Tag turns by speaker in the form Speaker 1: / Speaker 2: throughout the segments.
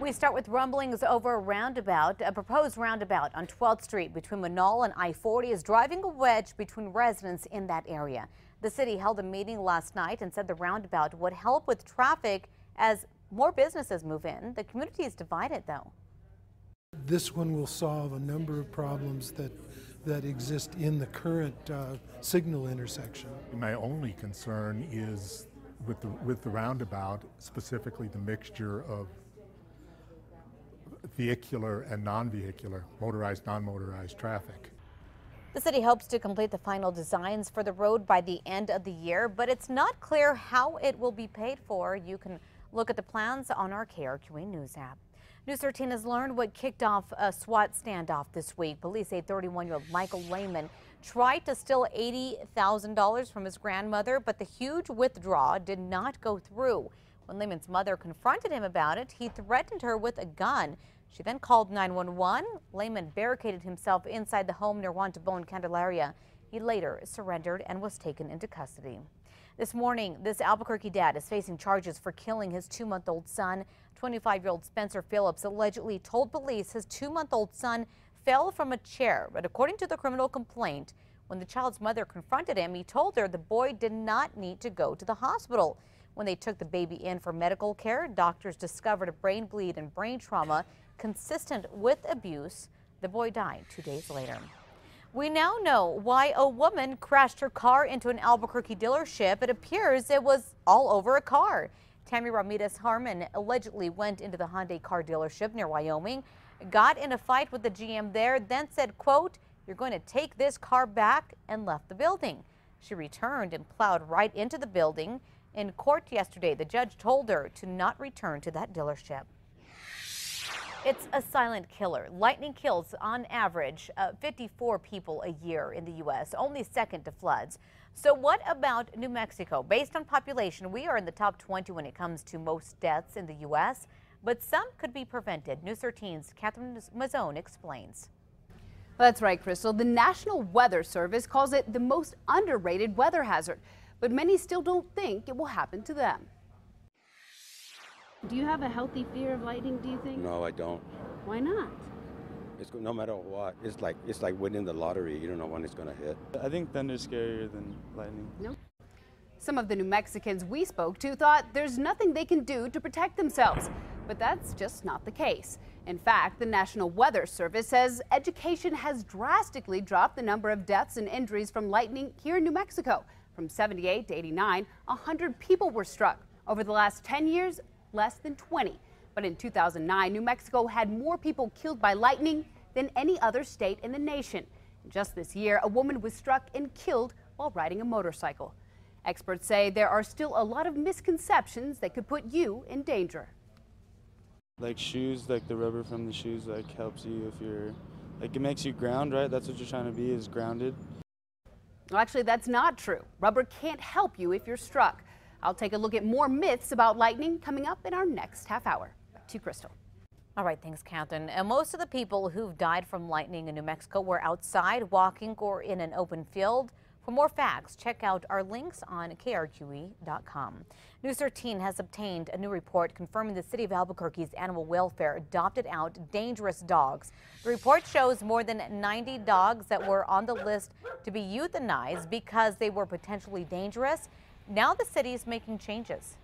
Speaker 1: We start with rumblings over a proposed roundabout on 12th Street between Manal and I-40 is driving a wedge between residents in that area. The city held a meeting last night and said the roundabout would help with traffic as more businesses move in. The community is divided, though.
Speaker 2: This one will solve a number of problems that exist in the current signal intersection.
Speaker 3: My only concern is with the roundabout, specifically the mixture of vehicular and non-vehicular, motorized, non-motorized traffic.
Speaker 1: The city hopes to complete the final designs for the road by the end of the year, but it's not clear how it will be paid for. You can look at the plans on our KRQE News app. News 13 has learned what kicked off a SWAT standoff this week. Police say 31-year-old Michael Lehman tried to steal $80,000 from his grandmother, but the huge withdrawal did not go through. When Lehman's mother confronted him about it, he threatened her with a gun. She then called 911. Lehman barricaded himself inside the home near Wantabone, Candelaria. He later surrendered and was taken into custody. This morning, this Albuquerque dad is facing charges for killing his 2-month-old son. 25-year-old Spencer Phillips allegedly told police his 2-month-old son fell from a chair. But according to the criminal complaint, when the child's mother confronted him, he told her the boy did not need to go to the hospital. When they took the baby in for medical care, doctors discovered a brain bleed and brain trauma consistent with abuse. The boy died 2 days later. We now know why a woman crashed her car into an Albuquerque dealership. It appears it was all over a car. Tammy Ramirez Harmon allegedly went into the Hyundai car dealership near Wyoming, got in a fight with the GM there, then said, quote, "You're going to take this car back," and left the building. She returned and plowed right into the building. In court yesterday, the judge told her to not return to that dealership. It's a silent killer. Lightning kills, on average, 54 people a year in the U.S., only second to floods. So what about New Mexico? Based on population, we are in the top 20 when it comes to most deaths in the U.S., but some could be prevented. News 13's Catherine Mazzone explains.
Speaker 4: That's right, Crystal. The National Weather Service calls it the most underrated weather hazard, but many still don't think it will happen to them.
Speaker 5: Do you have a healthy fear of lightning, do you think?
Speaker 6: No, I don't.
Speaker 5: Why not?
Speaker 6: It's no matter what. It's like winning the lottery. You don't know when it's going to hit.
Speaker 7: I think thunder's scarier than lightning.
Speaker 4: Nope. Some of the New Mexicans we spoke to thought there's nothing they can do to protect themselves, but that's just not the case. In fact, the National Weather Service says education has drastically dropped the number of deaths and injuries from lightning here in New Mexico. From 78 to 89, 100 people were struck. Over the last 10 years, less than 20. But in 2009, New Mexico had more people killed by lightning than any other state in the nation. Just this year, a woman was struck and killed while riding a motorcycle. Experts say there are still a lot of misconceptions that could put you in danger.
Speaker 7: Like shoes, like the rubber from the shoes, like helps you if you're, like it makes you ground, right? That's what you're trying to be, is grounded.
Speaker 4: Well, actually, that's not true. Rubber can't help you if you're struck. I'll take a look at more myths about lightning coming up in our next half hour. Back to you, Crystal.
Speaker 1: All right, thanks, Catherine. And most of the people who've died from lightning in New Mexico were outside, walking, or in an open field. For more facts, check out our links on KRQE.com. News 13 has obtained a new report confirming the city of Albuquerque's animal welfare adopted out dangerous dogs. The report shows more than 90 dogs that were on the list to be euthanized because they were potentially dangerous. Now the city is making changes.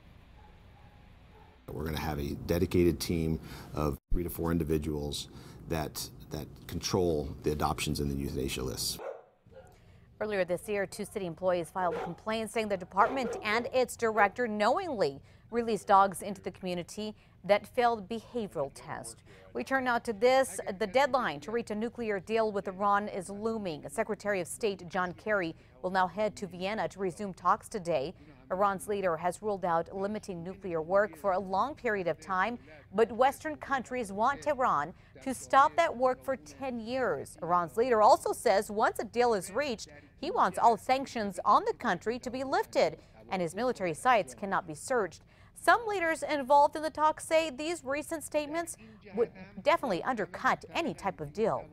Speaker 8: We're going to have a dedicated team of 3 to 4 individuals that control the adoptions in the euthanasia lists.
Speaker 1: Earlier this year, 2 city employees filed a complaint saying the department and its director knowingly released dogs into the community that failed behavioral tests. We turn now to this. The deadline to reach a nuclear deal with Iran is looming. Secretary of State John Kerry will now head to Vienna to resume talks today. Iran's leader has ruled out limiting nuclear work for a long period of time, but Western countries want Tehran to stop that work for 10 years. Iran's leader also says once a deal is reached, he wants all sanctions on the country to be lifted, and his military sites cannot be searched. Some leaders involved in the talks say these recent statements would definitely undercut any type of deal.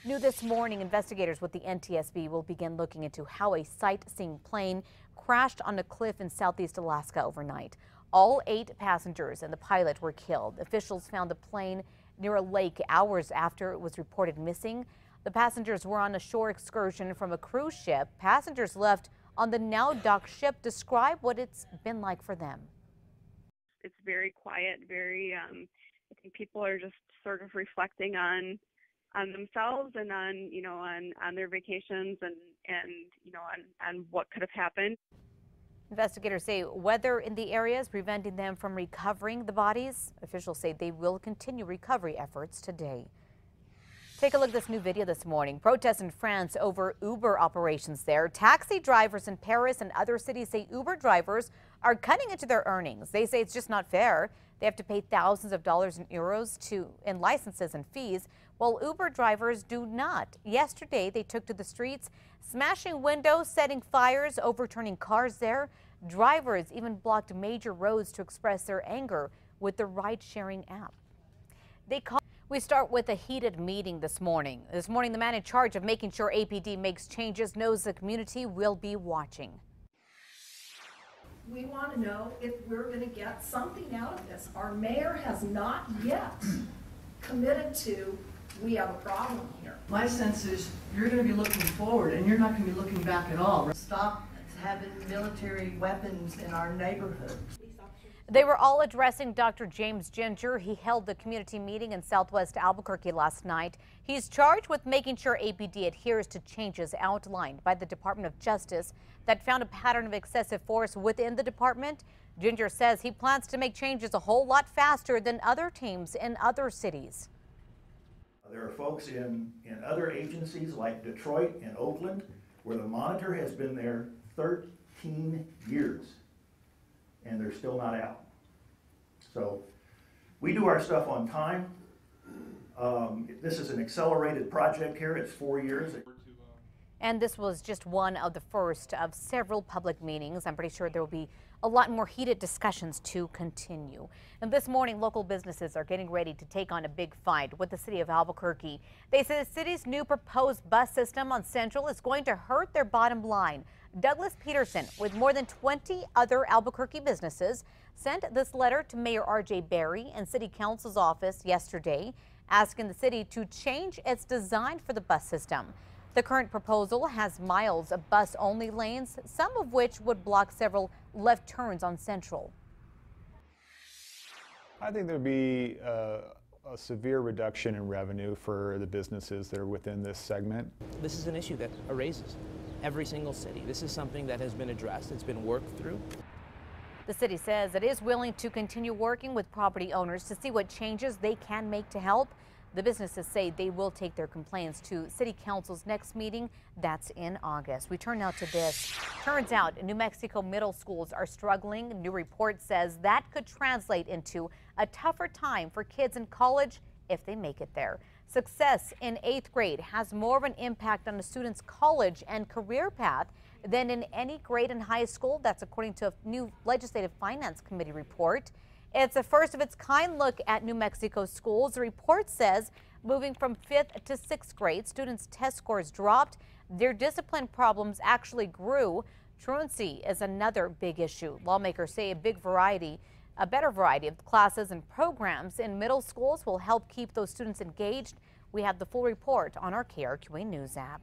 Speaker 1: New this morning, investigators with the NTSB will begin looking into how a sightseeing plane crashed on a cliff in southeast Alaska overnight. All 8 passengers and the pilot were killed. Officials found the plane near a lake hours after it was reported missing. The passengers were on a shore excursion from a cruise ship. Passengers left on the now docked ship describe what it's been like for them.
Speaker 9: It's very quiet, very, I think people are just sort of reflecting on themselves and on, you know, on their vacations and you know, on what could have happened.
Speaker 1: Investigators say weather in the area is preventing them from recovering the bodies. Officials say they will continue recovery efforts today. Take a look at this new video this morning. Protests in France over Uber operations there. Taxi drivers in Paris and other cities say Uber drivers are cutting into their earnings. They say it's just not fair. They have to pay thousands of dollars in euros in licenses and fees, while Uber drivers do not. Yesterday, they took to the streets, smashing windows, setting fires, overturning cars there. Drivers even blocked major roads to express their anger with the ride-sharing app. We start with a heated meeting this morning. This morning, the man in charge of making sure APD makes changes knows the community will be watching.
Speaker 10: We want to know if we're going to get something out of this. Our mayor has not yet committed to, we have a problem here.
Speaker 11: My sense is you're going to be looking forward and you're not going to be looking back at all. Stop having military weapons in our neighborhood.
Speaker 1: They were all addressing Dr. James Ginger. He held the community meeting in southwest Albuquerque last night. He's charged with making sure APD adheres to changes outlined by the Department of Justice that found a pattern of excessive force within the department. Ginger says he plans to make changes a whole lot faster than other teams in other cities.
Speaker 12: There are folks in other agencies like Detroit and Oakland where the monitor has been there 13 years. And they're still not out. So we do our stuff on time. This is an accelerated project here. It's 4 years.
Speaker 1: And this was just one of the first of several public meetings. I'm pretty sure there will be a lot more heated discussions to continue. And this morning, local businesses are getting ready to take on a big fight with the city of Albuquerque. They say the city's new proposed bus system on Central is going to hurt their bottom line. Douglas Peterson, with more than 20 other Albuquerque businesses, sent this letter to Mayor R.J. Berry and City Council's office yesterday, asking the city to change its design for the bus system. The current proposal has miles of bus-only lanes, some of which would block several left turns on Central.
Speaker 13: I think there'd be a severe reduction in revenue for the businesses that are within this segment.
Speaker 14: This is an issue that arises every single city. This is something that has been addressed. It's been worked through.
Speaker 1: The city says it is willing to continue working with property owners to see what changes they can make to help. The businesses say they will take their complaints to City Council's next meeting. That's in August. We turn now to this. Turns out New Mexico middle schools are struggling. A new report says that could translate into a tougher time for kids in college if they make it there. Success in 8th grade has more of an impact on a student's college and career path than in any grade in high school. That's according to a new Legislative Finance Committee report. It's a first of its kind look at New Mexico schools. The report says moving from 5th to 6th grade, students' test scores dropped. Their discipline problems actually grew. Truancy is another big issue. Lawmakers say a better variety of classes and programs in middle schools will help keep those students engaged. We have the full report on our KRQE News app.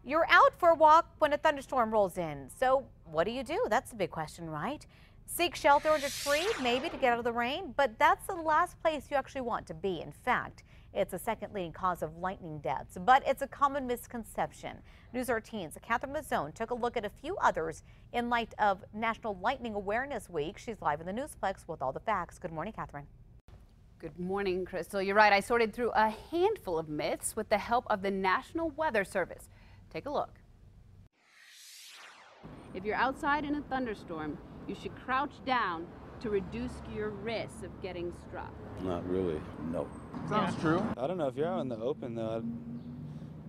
Speaker 1: You're out for a walk when a thunderstorm rolls in. So what do? That's the big question, right? Seek shelter under a tree, maybe to get out of the rain, but that's the last place you actually want to be. In fact, it's the second leading cause of lightning deaths, but it's a common misconception. News 13's Catherine Mazzone took a look at a few others in light of National Lightning Awareness Week. She's live in the Newsplex with all the facts. Good morning, Catherine.
Speaker 4: Good morning, Crystal. You're right. I sorted through a handful of myths with the help of the National Weather Service. Take a look.
Speaker 5: If you're outside in a thunderstorm, you should crouch down to reduce your risk of getting struck.
Speaker 6: Not really, no.
Speaker 7: Sounds true. I don't know, if you're out in the open though,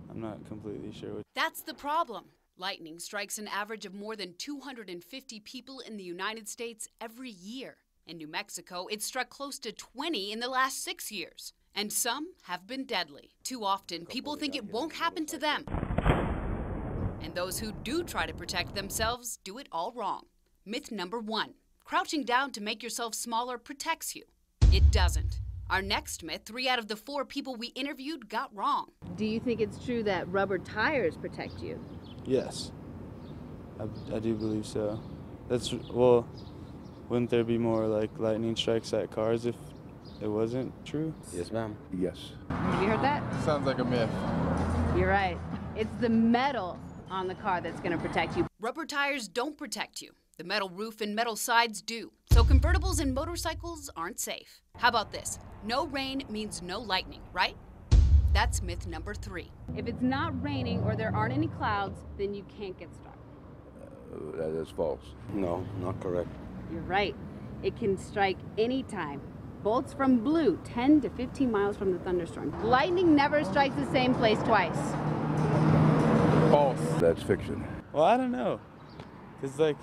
Speaker 7: I'm not completely sure.
Speaker 15: That's the problem. Lightning strikes an average of more than 250 people in the United States every year. In New Mexico, it struck close to 20 in the last 6 years. And some have been deadly. Too often, people think it won't happen to them. And those who do try to protect themselves do it all wrong. Myth number 1. Crouching down to make yourself smaller protects you. It doesn't. Our next myth, 3 out of the 4 people we interviewed got wrong.
Speaker 5: Do you think it's true that rubber tires protect you?
Speaker 7: Yes, I do believe so. Well, wouldn't there be more like lightning strikes at cars if it wasn't true?
Speaker 6: Yes, ma'am.
Speaker 16: Yes.
Speaker 5: Have you heard that?
Speaker 16: Sounds like a myth.
Speaker 5: You're right. It's the metal on the car that's going to protect you.
Speaker 15: Rubber tires don't protect you. The metal roof and metal sides do. So convertibles and motorcycles aren't safe. How about this? No rain means no lightning, right? That's myth number 3.
Speaker 5: If it's not raining or there aren't any clouds, then you can't get struck.
Speaker 16: That is false.
Speaker 6: No, not correct.
Speaker 5: You're right. It can strike anytime. Bolts from blue, 10 to 15 miles from the thunderstorm. Lightning never strikes the same place twice.
Speaker 16: False. That's fiction.
Speaker 7: Well, I don't know. It's like,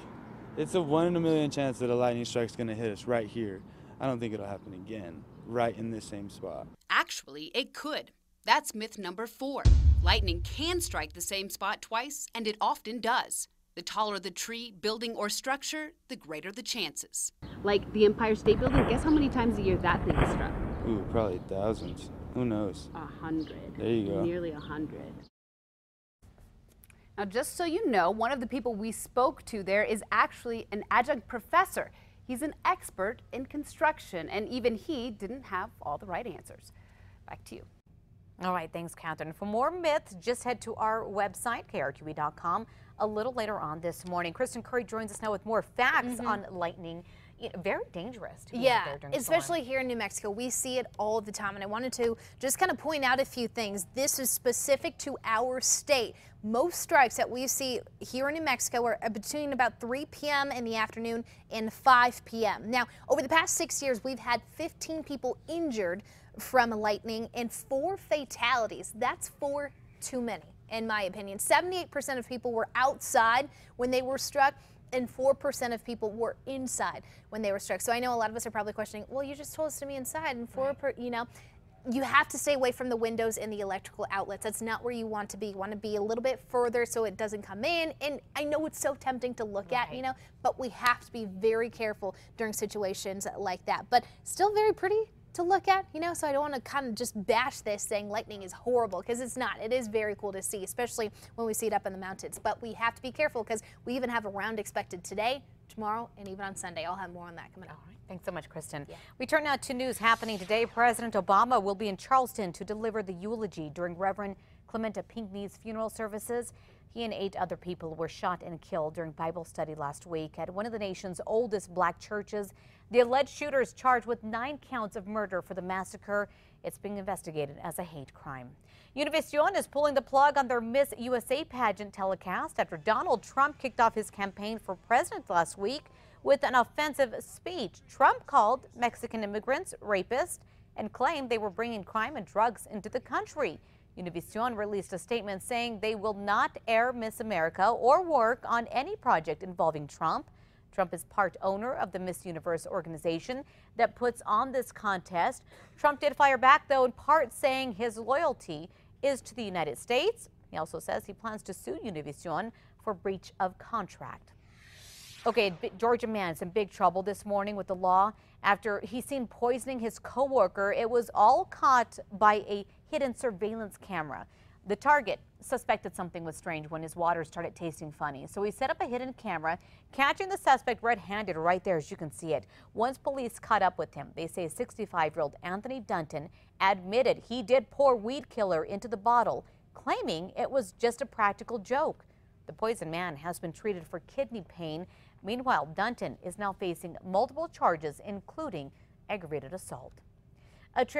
Speaker 7: it's a 1 in a million chance that a lightning strike's gonna hit us right here. I don't think it'll happen again, right in this same spot.
Speaker 15: Actually, it could. That's myth number 4. Lightning can strike the same spot twice, and it often does. The taller the tree, building, or structure, the greater the chances.
Speaker 5: Like the Empire State Building, guess how many times a year that thing is struck?
Speaker 7: Ooh, probably thousands. Who knows?
Speaker 5: 100.
Speaker 7: There you go.
Speaker 5: Nearly 100.
Speaker 4: Now, just so you know, one of the people we spoke to there is actually an adjunct professor. He's an expert in construction, and even he didn't have all the right answers. Back to you.
Speaker 1: All right, thanks, Catherine. For more myths, just head to our website, KRQE.com, a little later on this morning. Kristen Curry joins us now with more facts on lightning. Very dangerous to be out there during the storm.
Speaker 17: Especially here in New Mexico. We see it all the time, and I wanted to just kind of point out a few things. This is specific to our state. Most strikes that we see here in New Mexico are between about 3 p.m. in the afternoon and 5 p.m. Now, over the past 6 years, we've had 15 people injured from lightning and 4 fatalities. That's 4 too many, in my opinion. 78% of people were outside when they were struck, and 4% of people were inside when they were struck. So I know a lot of us are probably questioning, well, you just told us to be inside, and you know, you have to stay away from the windows and the electrical outlets. That's not where you want to be. You want to be a little bit further so it doesn't come in. And I know it's so tempting to look at, you know, but we have to be very careful during situations like that. But still very pretty to look at, you know, so I don't want to kind of just bash this saying lightning is horrible, because it's not. It is very cool to see, especially when we see it up in the mountains. But we have to be careful because we even have a round expected today, tomorrow, and even on Sunday. I'll have more on that coming up.
Speaker 1: All right. Thanks so much, Kristen. We turn now to news happening today. President Obama will be in Charleston to deliver the eulogy during Reverend Clementa Pinckney's funeral services. He and 8 other people were shot and killed during Bible study last week at one of the nation's oldest black churches. The alleged shooter is charged with 9 counts of murder for the massacre. It's being investigated as a hate crime. Univision is pulling the plug on their Miss USA pageant telecast after Donald Trump kicked off his campaign for president last week with an offensive speech. Trump called Mexican immigrants rapists and claimed they were bringing crime and drugs into the country. Univision released a statement saying they will not air Miss America or work on any project involving Trump. Trump is part owner of the Miss Universe organization that puts on this contest. Trump did fire back, though, in part saying his loyalty is to the United States. He also says he plans to sue Univision for breach of contract. Okay, Georgia man is in big trouble this morning with the law after he's seen poisoning his coworker. It was all caught by a hidden surveillance camera. The target suspected something was strange when his water started tasting funny. So he set up a hidden camera, catching the suspect red-handed right there, as you can see it. Once police caught up with him, they say 65-year-old Anthony Dunton admitted he did pour weed killer into the bottle, claiming it was just a practical joke. The poison man has been treated for kidney pain. Meanwhile, Dunton is now facing multiple charges, including aggravated assault. A trip